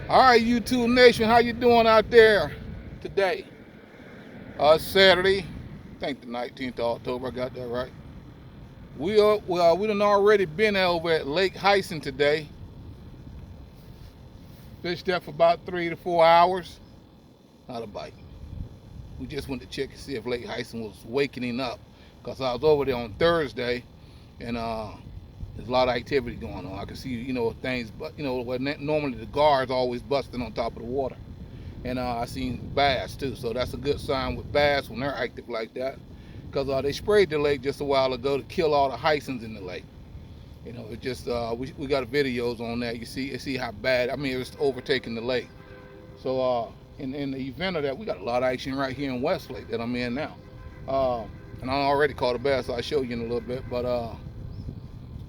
All right, YouTube Nation, how you doing out there today? Saturday, I think the 19th of October. I got that right. We done already been over at Lake Hyson today. Fished there for about 3 to 4 hours. Not a bite. We just went to check to see if Lake Hyson was wakening up, cause I was over there on Thursday, and there's a lot of activity going on. I can see things, but where normally the guards always busting on top of the water. And I seen bass too, so that's a good sign with bass when they're active like that, because they sprayed the lake just a while ago to kill all the hysons in the lake. It just we got videos on that. You see how bad. I mean, it was overtaking the lake. So in the event of that, we got a lot of action right here in Westlake that I'm in now. And I already caught a bass, so I'll show you in a little bit. But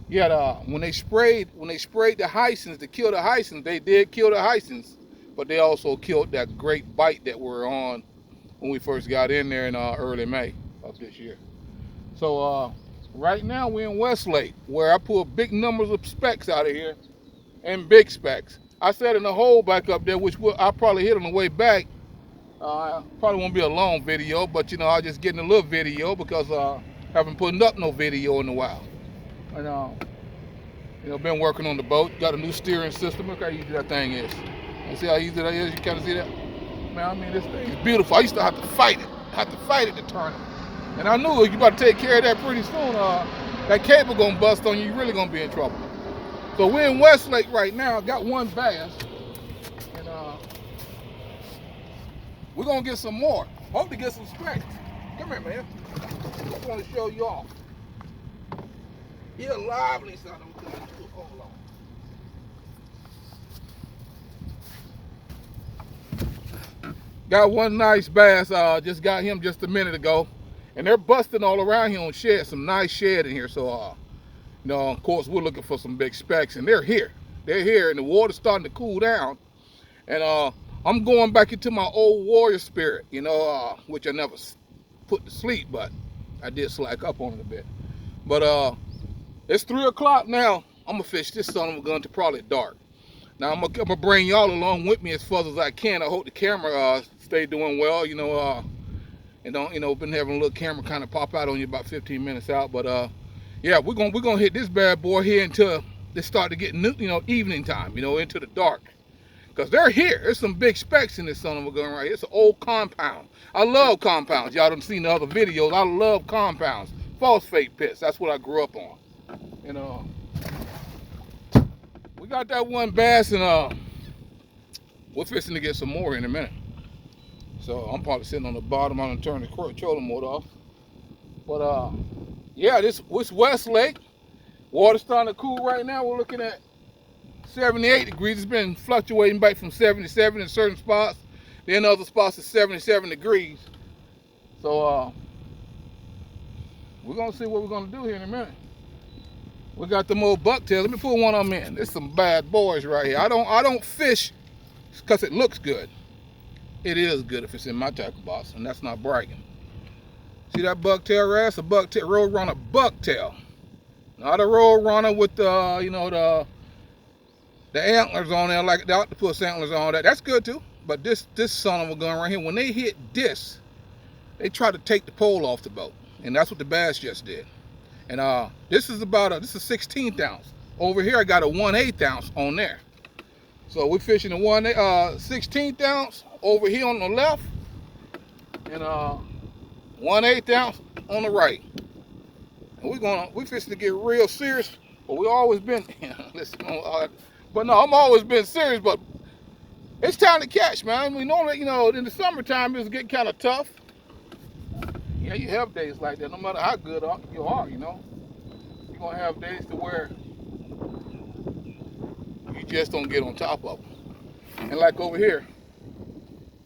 when they sprayed the hysons to kill the hysons, they did kill the hysons, but they also killed that great bite that we're on when we first got in there in early May of this year. So right now we're in Westlake, where I pulled big numbers of specks out of here, and big specks. I set in a hole back up there, which I'll probably hit on the way back. Probably won't be a long video, but I'll just get in a little video because I haven't put up no video in a while. And been working on the boat. Got a new steering system. Look how easy that thing is. You see how easy that is? You kind of see that? Man, I mean, this thing is beautiful. I used to have to fight it to turn it. And I knew you about to take care of that pretty soon. That cable gonna bust on you. You're really gonna be in trouble. So we're in Westlake right now. Got one bass, and we're gonna get some more. Hope to get some specks. Come here, man. I just want to show you off. He's a lively son of a gun too. Hold on. Got one nice bass. Just got him just a minute ago, and they're busting all around here on shed. Some nice shed in here. So, of course, we're looking for some big specks, and they're here. They're here, and the water's starting to cool down. And I'm going back into my old warrior spirit, which I never put to sleep, but I did slack up on it a bit. But it's 3 o'clock now. I'm gonna fish this son of a gun to probably dark. Now I'm gonna bring y'all along with me as far as I can. I hope the camera stay doing well, and don't been having a little camera kind of pop out on you about 15 minutes out. But yeah, we're gonna hit this bad boy here until they start to get evening time, into the dark. Because they're here. There's some big specks in this son of a gun right here. It's an old compound. I love compounds. Y'all done seen the other videos. I love compounds. Phosphate pits. That's what I grew up on. We got that one bass, and we're fixing to get some more in a minute. So I'm probably sitting on the bottom. I'm gonna turn the trolling mode off. But yeah, this Westlake. Water's starting to cool right now. We're looking at 78 degrees. It's been fluctuating back from 77 in certain spots. Then other spots is 77 degrees. So we're gonna see what we're gonna do here in a minute. We got them old bucktails. Let me pull one of them in. There's some bad boys right here. I don't fish because it looks good. It is good if it's in my tackle box, and that's not bragging. See that bucktail wrasse? A bucktail, road runner bucktail. Not a road runner with the antlers on there, like the octopus antlers on that. That's good too. But this son of a gun right here, when they hit this, they try to take the pole off the boat, and that's what the bass just did. And this is this is 16th ounce. Over here I got a 1/8 ounce on there. So we're fishing a 16th ounce over here on the left, and 1/8 ounce on the right. And we're fishing to get real serious. But we always been listen. But no, I'm always been serious. But it's time to catch, man. We normally, in the summertime it's getting kind of tough. Yeah, you have days like that. No matter how good you are, you're gonna have days to where you just don't get on top of them. And like over here,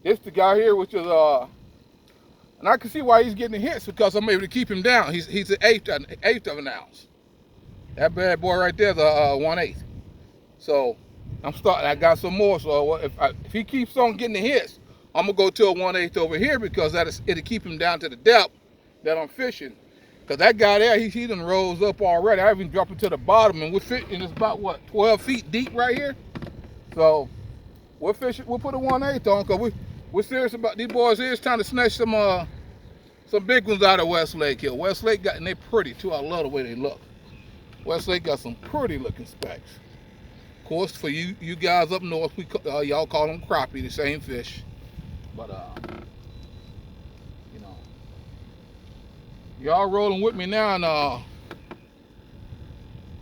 this the guy here, which is and I can see why he's getting the hits, because I'm able to keep him down. He's an eighth of an ounce. That bad boy right there is a 1/8. So I got some more. So if he keeps on getting the hits, I'm gonna go to a 1/8 over here, because it'll keep him down to the depth that I'm fishing. Cause that guy there, he done rose up already. I even dropped it to the bottom, and we're fishing. It's about what, 12 feet deep right here. So we'll fish. We'll put a 1/8 on because we're serious about these boys here. It's trying to snatch some big ones out of Westlake here. Westlake got, and they're pretty too. I love the way they look. Westlake got some pretty looking specks. Of course, for you guys up north, y'all call them crappie, the same fish. But you know, y'all rolling with me now, and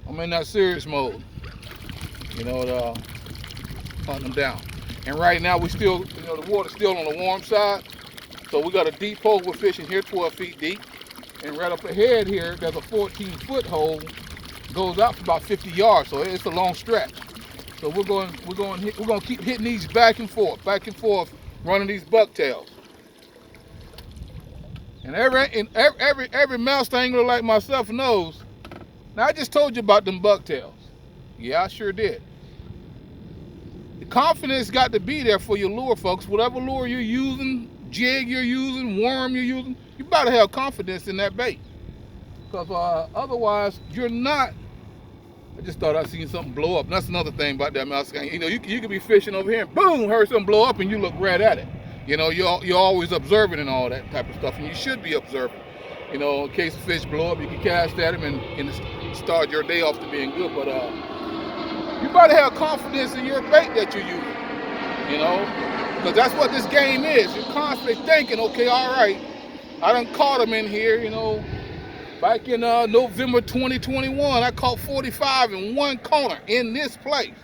I'm in that serious mode. You know, hunting them down. And right now we still, the water's still on the warm side. So we got a deep hole we're fishing here, 12 feet deep. And right up ahead here, there's a 14-foot hole, goes out for about 50 yards. So it's a long stretch. So we're going to keep hitting these back and forth, running these bucktails. And every mouse angler like myself knows. Now I just told you about them bucktails. Yeah, I sure did. The confidence got to be there for your lure, folks. Whatever lure you're using, jig you're using, worm you're using, you better have confidence in that bait. Because otherwise, you're not. I just thought I seen something blow up. And that's another thing about that mouse gang. You know, you could be fishing over here and boom, heard something blow up and you look right at it. You know, you're always observing and all that type of stuff, and you should be observing. You know, in case a fish blow up, you can cast at him and start your day off to being good. But you better have confidence in your bait that you're using. You know, because that's what this game is. You're constantly thinking, okay, all right, I done caught him in here, you know. Back in November 2021, I caught 45 in one corner in this place,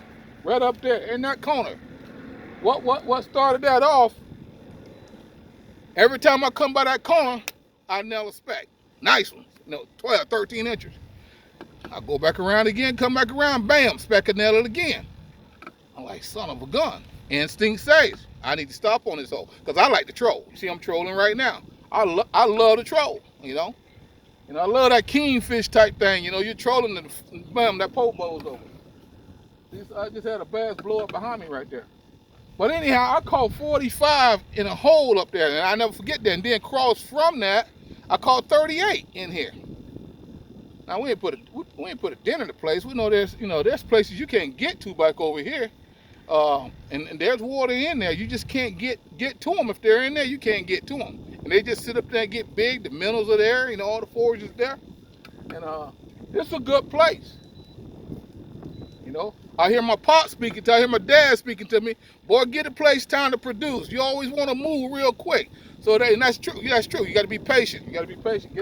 right up there in that corner. What started that off? Every time I come by that corner, I nail a speck. Nice one, 12, 13 inches. I go back around again, come back around, bam, speck and nail it again. I'm like, son of a gun. Instinct says, I need to stop on this hole, because I like to troll. You see, I'm trolling right now. I love to troll, you know. And I love that kingfish type thing. You know, you're trolling and bam, that pole blows over. I just had a bass blow up behind me right there. But anyhow, I caught 45 in a hole up there, and I never forget that. And then cross from that, I caught 38 in here. Now we ain't put a dent in the place. We know there's places you can't get to back over here, and there's water in there. You just can't get to them. If they're in there, you can't get to them. And they just sit up there and get big. The minnows are there, all the forages there. And it's a good place. I hear my pop speaking to me, I hear my dad speaking to me. Boy, get a place time to produce. You always want to move real quick. And that's true. Yeah, that's true. You got to be patient. Get a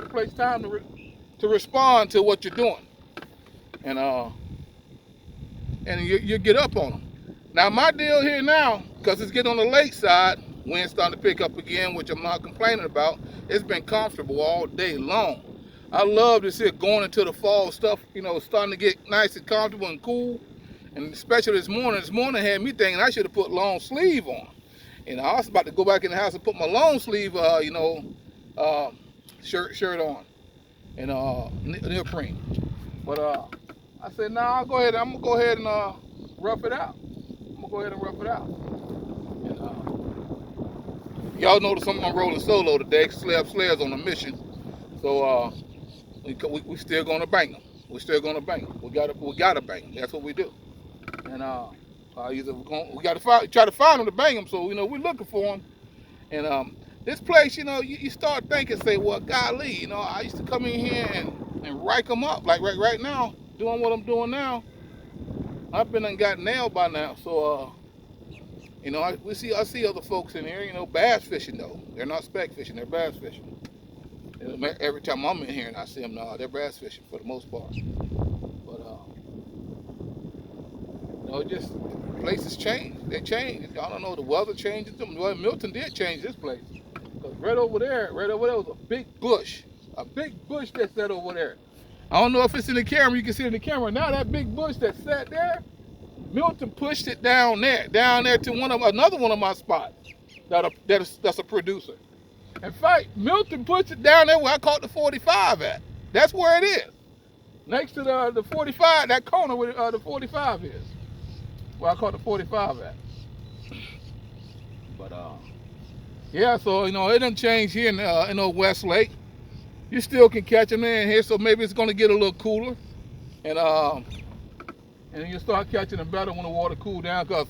place time to respond to what you're doing. And you get up on them. Now, my deal here now, because it's getting on the lake side, wind's starting to pick up again, which I'm not complaining about. It's been comfortable all day long. I love to see it going into the fall stuff, starting to get nice and comfortable and cool. And especially this morning had me thinking I should have put long sleeve on. I was about to go back in the house and put my long sleeve, shirt on and neoprene. But I said, nah, I'm gonna go ahead and rough it out. Y'all notice I'm rolling solo today. Slayer's on a mission, so we still gonna bang them. We gotta bang them. That's what we do. And we gotta try to find them to bang them. So we're looking for them. And this place, you start thinking, say, well, golly, I used to come in here and rake them up. Like right now, doing what I'm doing now, I've been and got nailed by now. So I see other folks in here, bass fishing though. They're not speck fishing, they're bass fishing. And every time I'm in here and I see them, they're bass fishing for the most part. But just places change. They change. I don't know, the weather changes them. Well, Milton did change this place. Because right over there was a big bush that sat over there. I don't know if it's in the camera. You can see it in the camera. Now that big bush that sat there, Milton pushed it down there to another one of my spots that's a producer. In fact, Milton pushed it down there where I caught the 45 at. That's where it is. Next to the 45, that corner where the 45 is. Where I caught the 45 at. But yeah, so it done changed here in Westlake. You still can catch them in here, so maybe it's gonna get a little cooler. And you start catching them better when the water cool down, because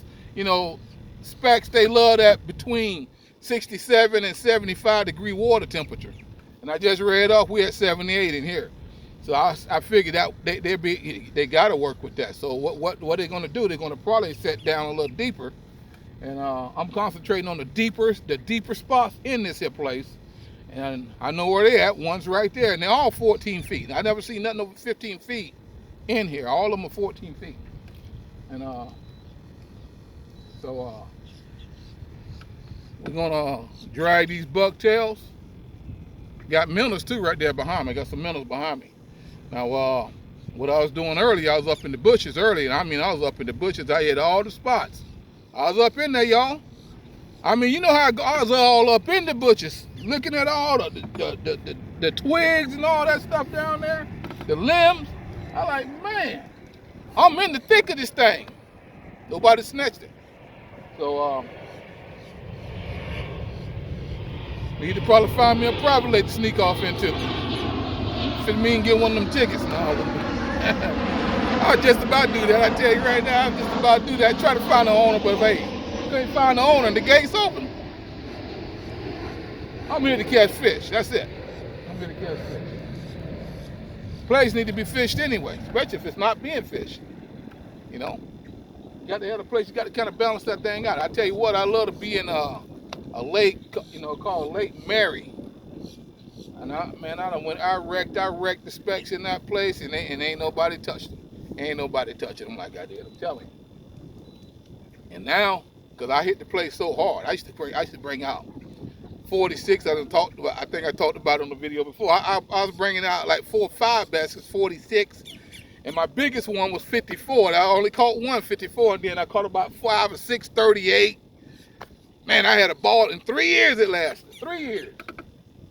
specs, they love that between 67 and 75 degree water temperature. And I just read off we're at 78 in here. So I figured that they got to work with that. So what they're going to do? They're going to probably set down a little deeper, and I'm concentrating on the deeper spots in this here place. And I know where they're at. One's right there, and they're all 14 feet. I never seen nothing over 15 feet in here. All of them are 14 feet. And so we're gonna drag these bucktails. Got minnows too right there behind me. Got some minnows behind me. Now, what I was doing earlier, I was up in the bushes early, and I mean, I was up in the bushes. I hit all the spots. I was up in there, y'all. I mean, you know how I was all up in the bushes, looking at all the twigs and all that stuff down there, the limbs. I like, man, I'm in the thick of this thing. Nobody snatched it. So, need to probably find me a private lake to sneak off into. Fit me and get one of them tickets. No, I was just about to do that. I tell you right now, I was just about to do that. Try to find the owner, but hey, couldn't find the owner and the gate's open. I'm here to catch fish. That's it. I'm here to catch fish. Place need to be fished anyway, especially if it's not being fished. You know, you got to have a place. You got to kind of balance that thing out. I tell you what, I love to be in a lake, you know, called Lake Mary. And I wrecked the specs in that place, and ain't nobody touched them. Ain't nobody touching them like I did. I'm telling you. And now, because I hit the place so hard, I used to bring out 46. I think I talked about it on the video before. I was bringing out like 4 or 5 baskets, 46, and my biggest one was 54. I only caught one 54, and then I caught about 5 or 6 38. Man, I had a ball in 3 years. It lasted 3 years.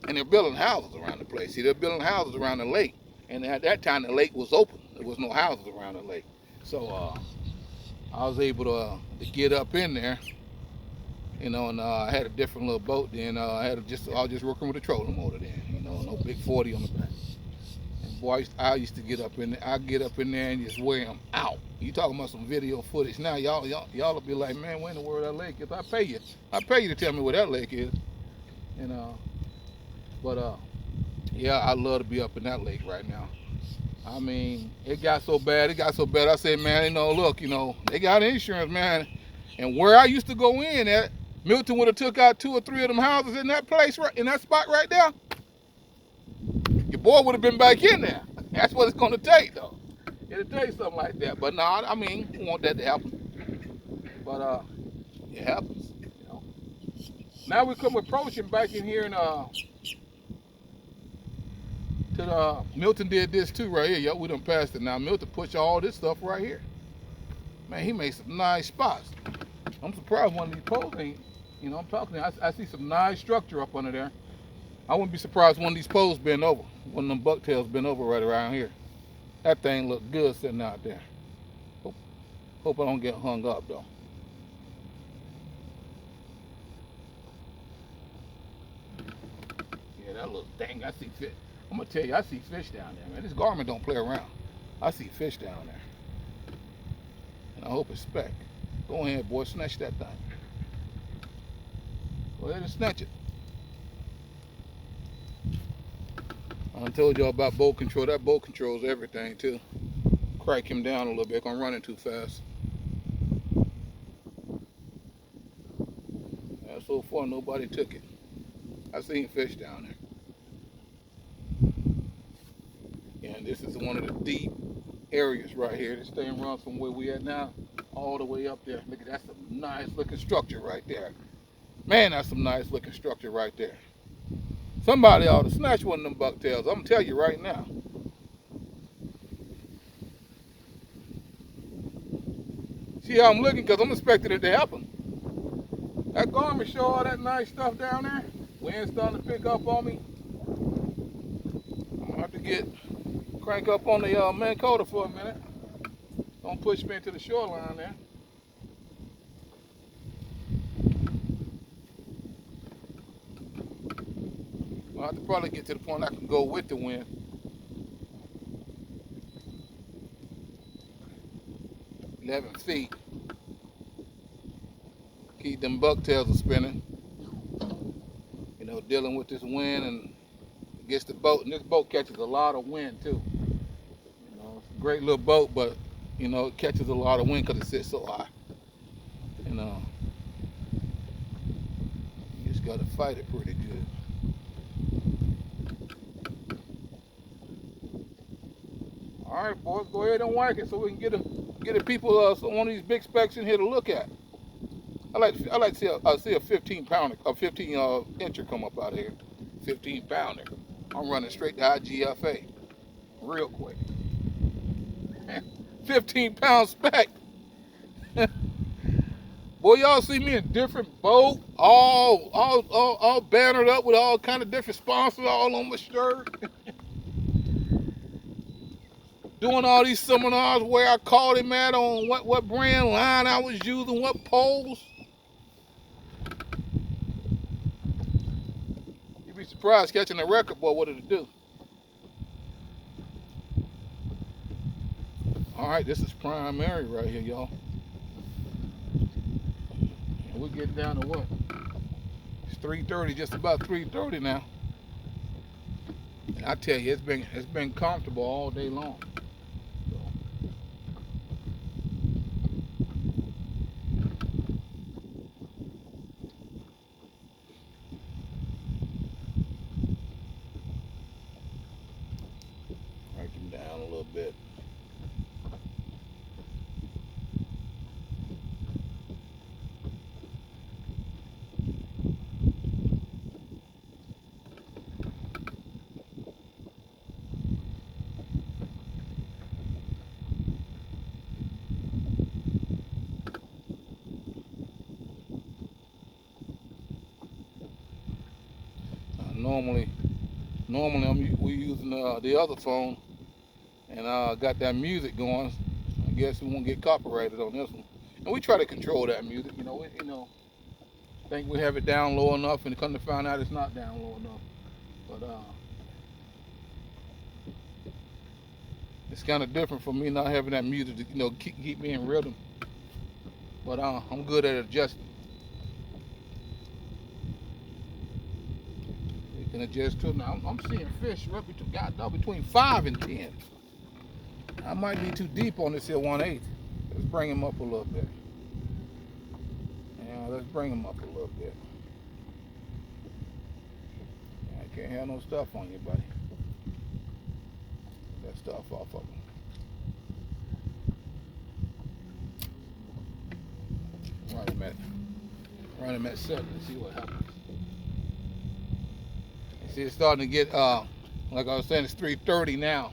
And they're building houses around the place. See, they're building houses around the lake. And at that time, the lake was open. There was no houses around the lake. So I was able to get up in there, you know, and I had a different little boat then. I was just working with a trolling motor then, you know, no big 40 on the back. And boy, I used to get up in there. I get up in there and just wear them out. You talking about some video footage now? Y'all will be like, man, where in the world that lake is? I pay you to tell me where that lake is, and But yeah, I love to be up in that lake right now. I mean, it got so bad. I said, man, you know, look, you know, they got insurance, man. And where I used to go in at, Milton would have took out 2 or 3 of them houses in that place, right in that spot right there. Your boy would have been back in there. That's what it's gonna take, though. It'll take something like that. But no, I mean, we want that to happen. But it happens, you know. Now we come approaching back in here and Milton did this too right here. Yo, we done passed it now. Milton pushed all this stuff right here. Man, he made some nice spots. I'm surprised one of these poles ain't, you know, I'm talking to you. I see some nice structure up under there. I wouldn't be surprised one of these poles bent over. One of them bucktails bent over right around here. That thing looked good sitting out there. Hope I don't get hung up though. Yeah, that little thing, I see fish. I'm gonna tell you, I see fish down there, man. This garment don't play around. I see fish down there. And I hope it's speck. Go ahead, boy, snatch that thing. Go ahead and snatch it. I told y'all about boat control. That boat controls everything too. Crank him down a little bit. I'm running too fast. Yeah, so far nobody took it. I seen fish down there. Yeah, and this is one of the deep areas right here. This thing runs from where we at now all the way up there. Look at that, some nice looking structure right there. Man, that's some nice looking structure right there. Somebody ought to snatch one of them bucktails. I'm gonna tell you right now. See how I'm looking? Because I'm expecting it to happen. That garment show all that nice stuff down there. Wind's starting to pick up on me. I'm gonna have to crank up on the Minn Kota for a minute. Don't push me into the shoreline there. I'll have to probably get to the point I can go with the wind. .11 feet. Keep them bucktails spinning. You know, dealing with this wind and gets the boat, and this boat catches a lot of wind too. You know, it's a great little boat, but you know, it catches a lot of wind because it sits so high. You know, you just got to fight it pretty good. All right, boys, go ahead and whack it so we can get the people one of these big specks in here to look at. I like to see a 15 pounder, a 15 incher come up out of here. 15 pounder. I'm running straight to IGFA real quick. 15-pound spec. Boy, y'all see me in different boat, all bannered up with all kind of different sponsors all on my shirt. Doing all these seminars where I called him at on what brand line I was using, what poles. You'd be surprised catching a record, boy, what it'll do. All right, this is prime area right here, y'all. And we're getting down to what? It's 3:30, just about 3:30 now. And I tell you, it's been comfortable all day long. Break him down a little bit. Normally we're using the other phone, and got that music going. I guess we won't get copyrighted on this one. And we try to control that music. You know, think we have it down low enough, and come to find out it's not down low enough. But it's kind of different for me not having that music to keep me in rhythm. But I'm good at adjusting. Can adjust to it. Now I'm seeing fish right between 5 and 10. I might be too deep on this here 1/8. Let's bring him up a little bit. Yeah, let's bring him up a little bit. I can't have no stuff on you, buddy. Get that stuff off of him. Run him at 7 and see what happens. See, it's starting to get, like I was saying, it's 3:30 now.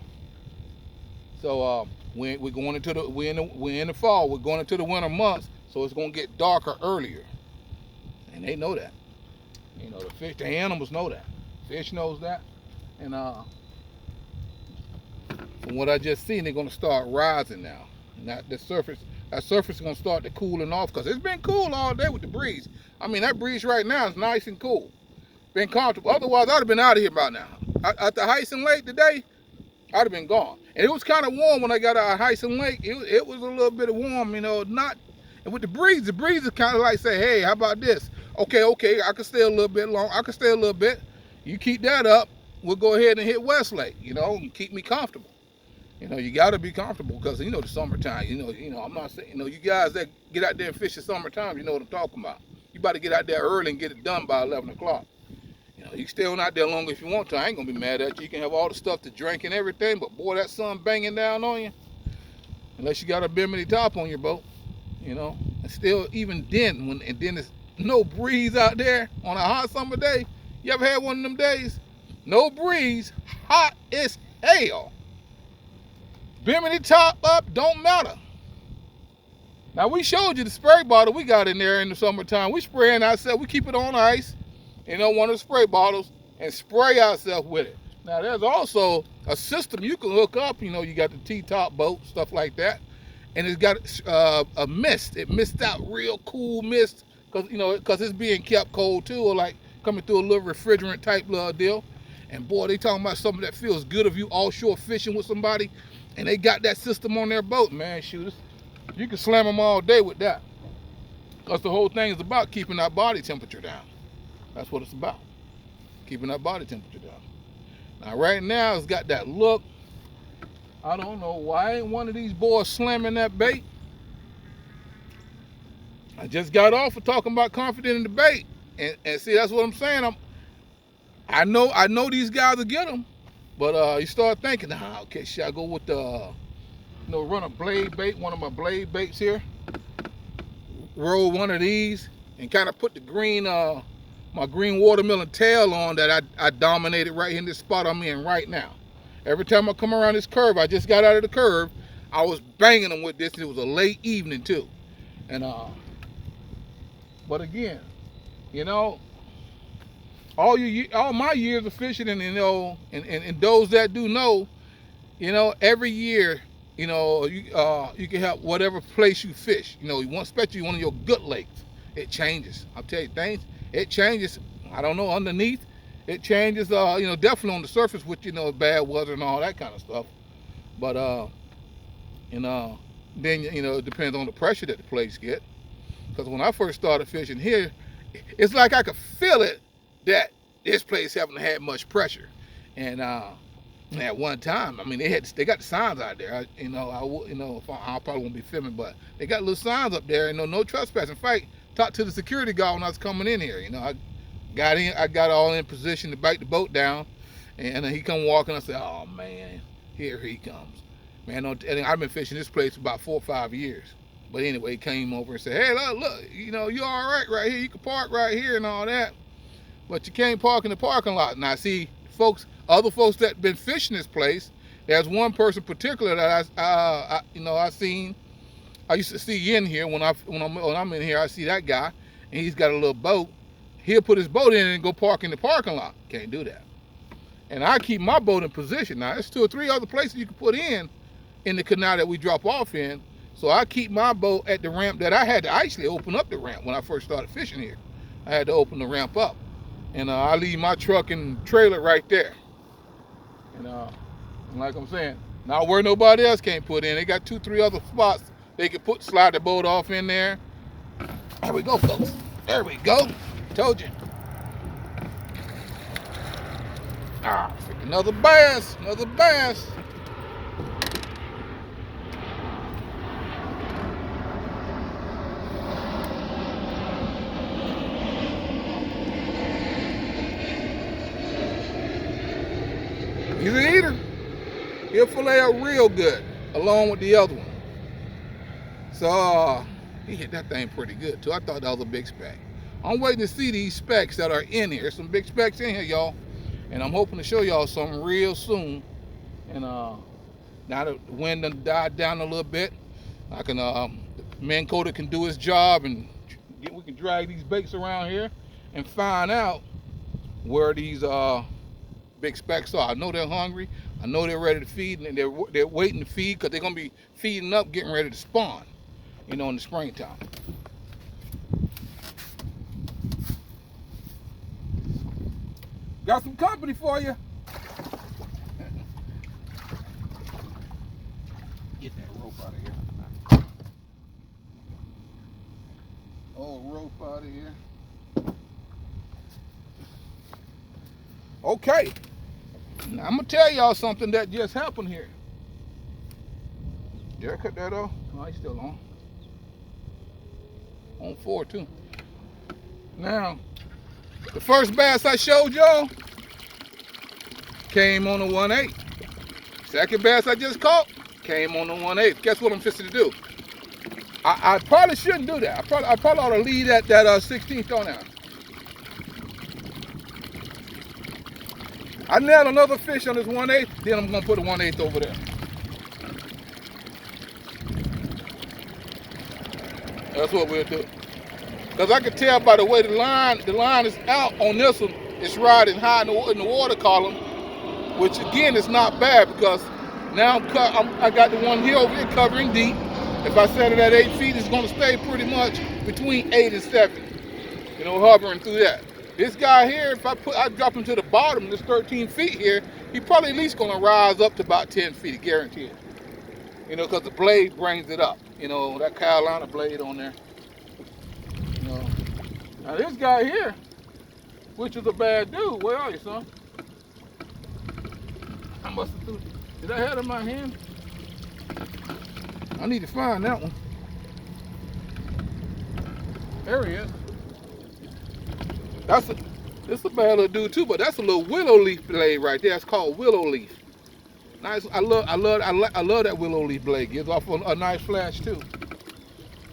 So we're going into we're in the fall. We're going into the winter months, so it's going to get darker earlier, and they know that. You know, the animals know that. Fish knows that, and from what I just seen, they're going to start rising now. And that surface is going to start to cooling off because it's been cool all day with the breeze. I mean, that breeze right now is nice and cool. Been comfortable. Otherwise, I'd have been out of here by now. At the Hyson Lake today, I'd have been gone. And it was kind of warm when I got out of Hyson Lake. It was a little bit warm, you know. And with the breeze is kind of like say, hey, how about this? Okay, I can stay a little bit long. I can stay a little bit. You keep that up, we'll go ahead and hit Westlake, you know, and keep me comfortable. You know, you got to be comfortable because, you know, the summertime, you know, I'm not saying, you know, you guys that get out there and fish in summertime, you know what I'm talking about. You about to get out there early and get it done by 11 o'clock. You know, you can stay on out there longer if you want to. I ain't going to be mad at you. You can have all the stuff to drink and everything, but boy, that sun banging down on you, unless you got a bimini top on your boat, you know. And still, even then, and then there's no breeze out there on a hot summer day. You ever had one of them days? No breeze, hot as hell. Bimini top up, don't matter. Now, we showed you the spray bottle we got in there in the summertime. We spraying ourselves. We keep it on ice, you know, one of the spray bottles, and spray ourselves with it. Now, there's also a system you can hook up. You know, you got the T-top boat, stuff like that. And it's got a mist. It mists out real cool mist because it's being kept cold, too, or like coming through a little refrigerant type deal. And, boy, they talking about something that feels good if you offshore fishing with somebody, and they got that system on their boat, man. Shoot, you can slam them all day with that. Because the whole thing is about keeping our body temperature down. That's what it's about, keeping our body temperature down. Now, right now, it's got that look. I don't know why ain't one of these boys slamming that bait. I just got off of talking about confident in the bait. And see, that's what I'm saying. I know these guys will get them. But you start thinking, okay, should I go with the, run a blade bait, one of my blade baits here, roll one of these, and kind of put the green, my green watermelon tail on that I dominated right here in this spot I'm in right now. Every time I come around this curve, I just got out of the curve, I was banging them with this. It was a late evening too, and but again, all my years of fishing, and and those that do know, every year, you can have whatever place you fish. You want, especially one of your good lakes, it changes. I'll tell you things, it changes. I don't know, underneath, it changes. Definitely on the surface with bad weather and all that kind of stuff. But then it depends on the pressure that the place get. Because when I first started fishing here, it's like I could feel it that this place haven't had much pressure. And at one time, I mean, they got the signs out there. I probably won't be filming, but they got little signs up there. No trespassing. In fact, talked to the security guard when I was coming in here. I got all in position to bite the boat down, and then he come walking. I said, "Oh man, here he comes, man." And I've been fishing this place for about 4 or 5 years. But anyway, he came over and said, "Hey, look, you all right here. You can park right here and all that, but you can't park in the parking lot." Now, see, other folks that been fishing this place, there's one person particular that I seen. I used to see in here when I'm in here. I see that guy, and he's got a little boat. He'll put his boat in and go park in the parking lot. Can't do that. And I keep my boat in position. Now, there's 2 or 3 other places you can put in the canal that we drop off in. So I keep my boat at the ramp that I had to actually open up the ramp when I first started fishing here. I had to open the ramp up. And I leave my truck and trailer right there. And like I'm saying, now where nobody else can't put in, they got 2, 3 other spots they can slide the boat off in there. There we go, folks. There we go. Told you. Another bass. Another bass. He's an eater. He'll fillet up real good along with the other one. So he hit that thing pretty good too. I thought that was a big speck. I'm waiting to see these specks that are in here. There's some big specks in here, y'all. And I'm hoping to show y'all something real soon. And now that the wind done died down a little bit, I can Minn Kota can do his job, and we can drag these baits around here and find out where these big specks are. I know they're hungry. I know they're ready to feed, and they're waiting to feed because they're gonna be feeding up, getting ready to spawn, in the springtime. Got some company for you. Get that rope out of here. Oh, rope out of here. Okay. Now, I'm going to tell y'all something that just happened here. Did I cut that off? Oh, he's still on. On 4 too. Now, the first bass I showed y'all came on a 1/8. Second bass I just caught came on a 1/8. Guess what I'm fixing to do? I probably shouldn't do that. I probably ought to leave that 16th on there. I nailed another fish on this 1/8, then I'm gonna put a 1/8 over there. That's what we'll do. Because I can tell by the way the line is out on this one. It's riding high in the water column, which again is not bad because now I got the one here over here covering deep. If I set it at 8 feet, it's going to stay pretty much between 8 and 7, hovering through that. This guy here, if I drop him to the bottom, this 13 feet here, he probably at least going to rise up to about 10 feet, guaranteed. Because the blade brings it up. That Carolina blade on there. Now this guy here, which is a bad dude. Where are you, son? I must have threw. Did I have it in my hand? I need to find that one. There he is. This a bad little dude too, but that's a little willow leaf blade right there. It's called willow leaf. Nice. I love that willow leaf blade. Gives off a nice flash too.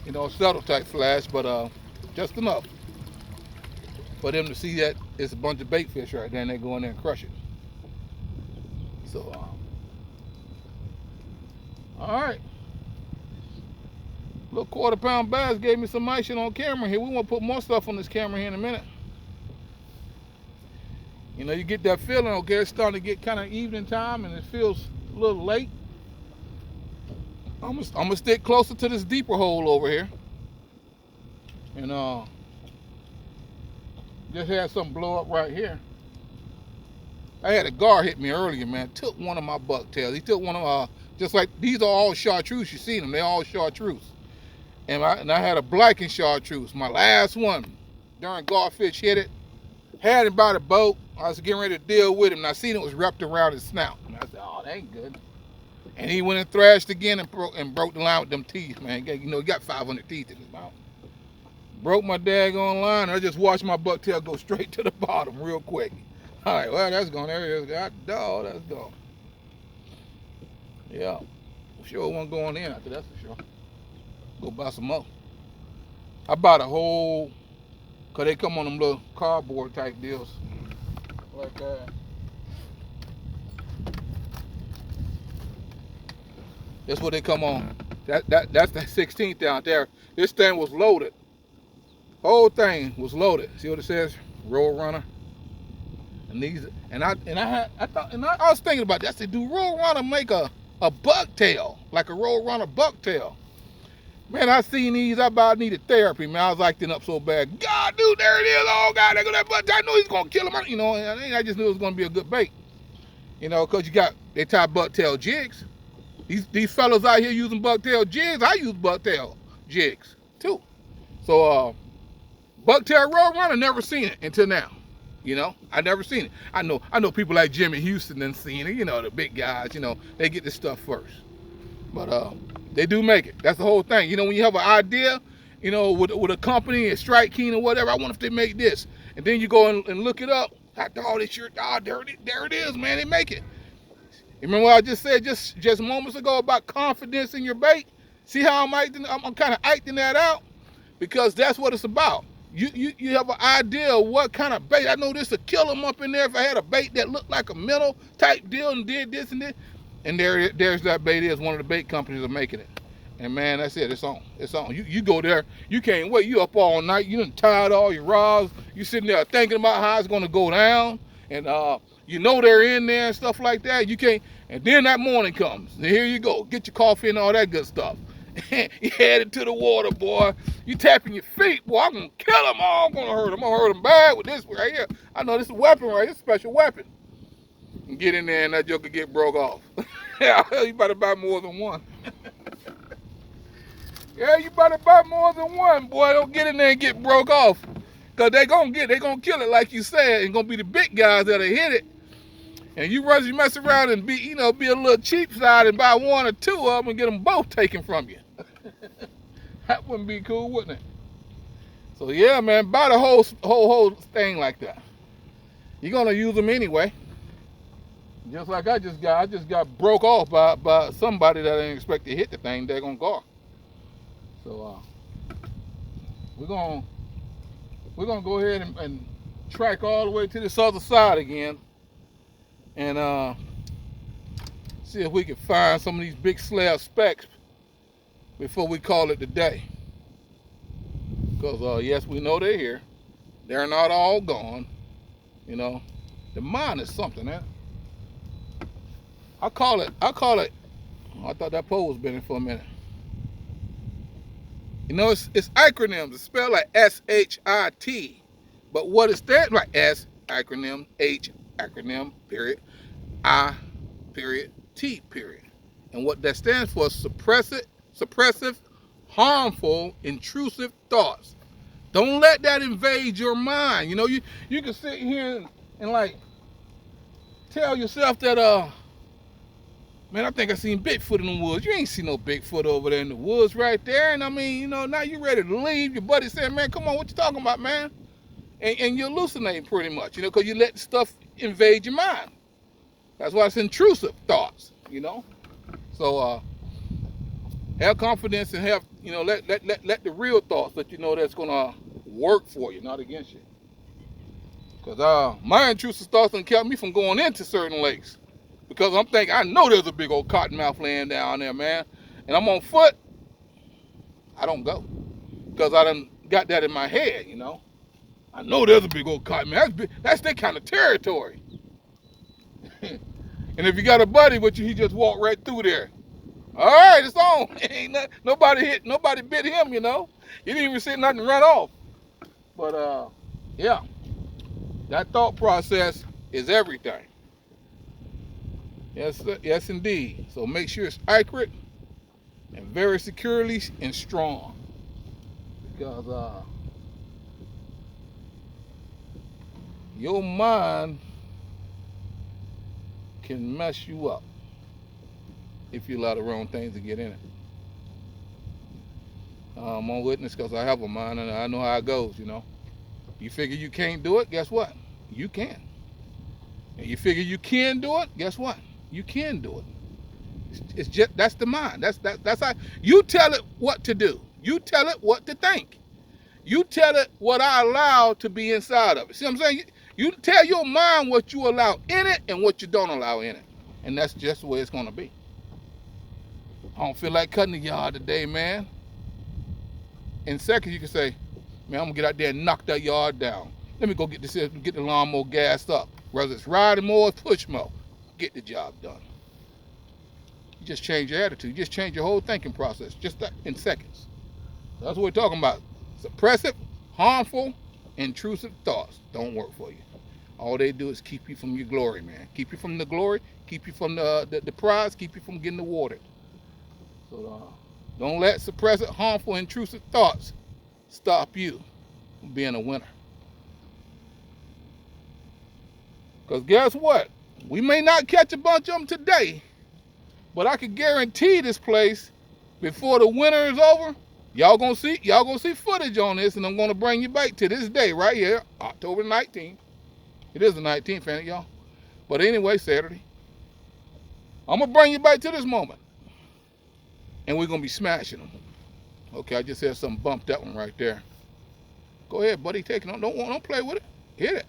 You know, a subtle type flash, but just enough for them to see that it's a bunch of bait fish right there, and they go in there and crush it. So, all right. Little quarter-pound bass gave me some action on camera here. We want to put more stuff on this camera here in a minute. You know, you get that feeling, okay, it's starting to get kind of evening time and it feels a little late. I'm gonna stick closer to this deeper hole over here. And just had something blow up right here. I had a gar hit me earlier, man. Took one of my bucktails. He took one of just like these are all chartreuse. You see them? They're all chartreuse. And I had a blackened chartreuse. My last one during garfish hit it. Had it by the boat. I was getting ready to deal with him, and I seen it was wrapped around his snout. And I said, "Oh, that ain't good." And he went and thrashed again and broke the line with them teeth, man. You know, he got 500 teeth in his mouth. Broke my daggone line, and I just watched my bucktail go straight to the bottom real quick. All right, well, that's gone. There it is. God dog, that's gone. Yeah, sure wasn't going in after that for sure. Go buy some more. I bought a whole, because they come on them little cardboard type deals. Like that. That's what they come on. That's the 16th out there. This thing was loaded. Whole thing was loaded. See what it says? Roll runner. And these I was thinking about that. I said, do roll runner make a bucktail? Like a roll runner bucktail? Man, I seen these. I about needed therapy, man. I was acting up so bad. God, dude, there it is. Oh, God, there go that bucktail. I knew he's going to kill him. You know, I just knew it was going to be a good bait. You know, because they tie bucktail jigs. These fellas out here using bucktail jigs. I use bucktail jigs, too. So, bucktail roll runner, never seen it until now. You know, I never seen it. I know people like Jimmy Houston done seen it. You know, the big guys, you know, they get this stuff first. But, they do make it. That's the whole thing. You know, when you have an idea, you know, with a company, a Strike King or whatever, I wonder if they make this. And then you go and look it up. Oh, this shirt, there it is, man. They make it. You remember what I just said just moments ago about confidence in your bait? See how I'm kind of acting that out? Because that's what it's about. You have an idea of what kind of bait. I know this would kill them up in there if I had a bait that looked like a minnow type deal and did this and this. And there's that bait is. One of the bait companies are making it. And man, that's it. It's on. It's on. You go there. You can't wait. You up all night. You done tied all your rods. You sitting there thinking about how it's going to go down. And you know they're in there and stuff like that. You can't. And then that morning comes. And here you go. Get your coffee and all that good stuff. You headed to the water, boy. You tapping your feet. Boy, I'm going to kill them all. I'm going to hurt them. I'm going to hurt them bad with this right here. I know this is a weapon right here. It's a special weapon. And get in there and that joker get broke off. Yeah, you better buy more than one. Yeah, you better buy more than one, boy. Don't get in there and get broke off. Because they gonna kill it like you said. And gonna be the big guys that'll hit it. And you mess around and be a little cheap side and buy one or two of them and get them both taken from you. That wouldn't be cool, wouldn't it? So yeah, man, buy the whole thing like that. You're gonna use them anyway. Just like I just got broke off by somebody that I didn't expect to hit the thing. They're gonna go. So we're gonna go ahead and track all the way to this other side again, and see if we can find some of these big slab specks before we call it the day. Because yes, we know they're here. They're not all gone. You know, the mine is something, man. I call it. Oh, I thought that pole was bending for a minute. You know, it's acronyms. It's spelled like S-H-I-T. But what it stands like S, acronym, H, acronym, period, I, period, T, period. And what that stands for is suppressive, harmful, intrusive thoughts Don't let that invade your mind. You know, you can sit here and like tell yourself that man, I think I seen Bigfoot in the woods. You ain't seen no Bigfoot over there in the woods right there. And I mean, you know, now you ready to leave. Your buddy said, man, come on, what you talking about, man? And you're hallucinating pretty much, you know, because you let stuff invade your mind. That's why it's intrusive thoughts, you know. So have confidence and have, you know, let the real thoughts that you know that's gonna work for you, not against you. Because my intrusive thoughts done kept me from going into certain lakes. Because I'm thinking, I know there's a big old cottonmouth laying down there, man. And I'm on foot, I don't go. Because I done got that in my head, you know. I know there's a big old cottonmouth. That's their kind of territory. And if you got a buddy with you, he just walked right through there. All right, it's on. Ain't nobody bit him, you know. He didn't even say nothing and run off. But yeah, that thought process is everything. Yes, indeed. So make sure it's accurate and very securely and strong, because your mind can mess you up if you allow the wrong things to get in it. I'm on witness because I have a mind and I know how it goes, you know. You figure you can't do it, guess what? You can. And you figure you can do it, guess what? You can do it. It's just, that's the mind. That's how you tell it what to do. You tell it what to think. You tell it what I allow to be inside of it. See what I'm saying? You tell your mind what you allow in it and what you don't allow in it. And that's just the way it's going to be. I don't feel like cutting the yard today, man. In seconds, you can say, man, I'm going to get out there and knock that yard down. Let me go get the lawnmower gassed up. Whether it's riding mower or push mower, get the job done. You just change your attitude. You just change your whole thinking process just that in seconds. That's what we're talking about. Suppressive, harmful, intrusive thoughts don't work for you. All they do is keep you from your glory, man. Keep you from the glory, keep you from the prize, keep you from getting awarded. So don't let suppressive, harmful, intrusive thoughts stop you from being a winner. Because guess what? We may not catch a bunch of them today, but I can guarantee this place, before the winter is over, y'all gonna see footage on this, and I'm gonna bring you back to this day right here, October 19th. It is the 19th, ain't it, y'all? But anyway, Saturday. I'm gonna bring you back to this moment, and we're gonna be smashing them. Okay, I just had something bump that one right there. Go ahead, buddy, take it on. Don't play with it. Hit it.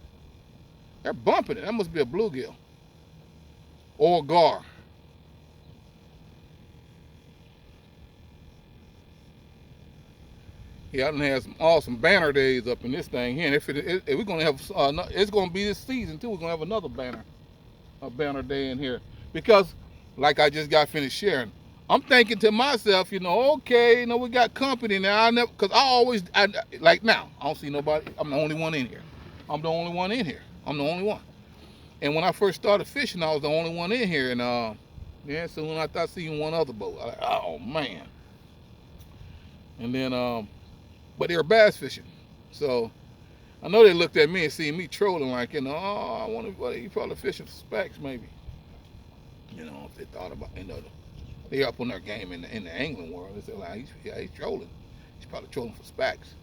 They're bumping it. That must be a bluegill or a gar. Yeah, I done had some awesome banner days up in this thing here. And if we're gonna have, it's gonna be this season too. We're gonna have another banner day in here, because, like I just got finished sharing, I'm thinking to myself, you know, okay, you know, we got company now. Because like now, I don't see nobody. I'm the only one in here. I'm the only one in here. I'm the only one. And when I first started fishing, I was the only one in here. And yeah, so when I seen one other boat, I was like, oh man. And then but they were bass fishing, so I know they looked at me and seen me trolling, like, you know, oh, I wonder what he probably fishing for specks, maybe. You know, if they thought about, you know, they up on their game in the angling world. They said, like, he's trolling. He's probably trolling for specks.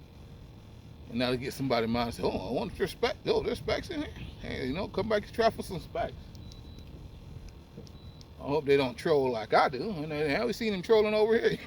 And now they get somebody in mind and say, oh, I wonder if there's specks. Oh, there's specks in here. Hey, you know, come back and try for some specks. I hope they don't troll like I do. And have we seen them trolling over here?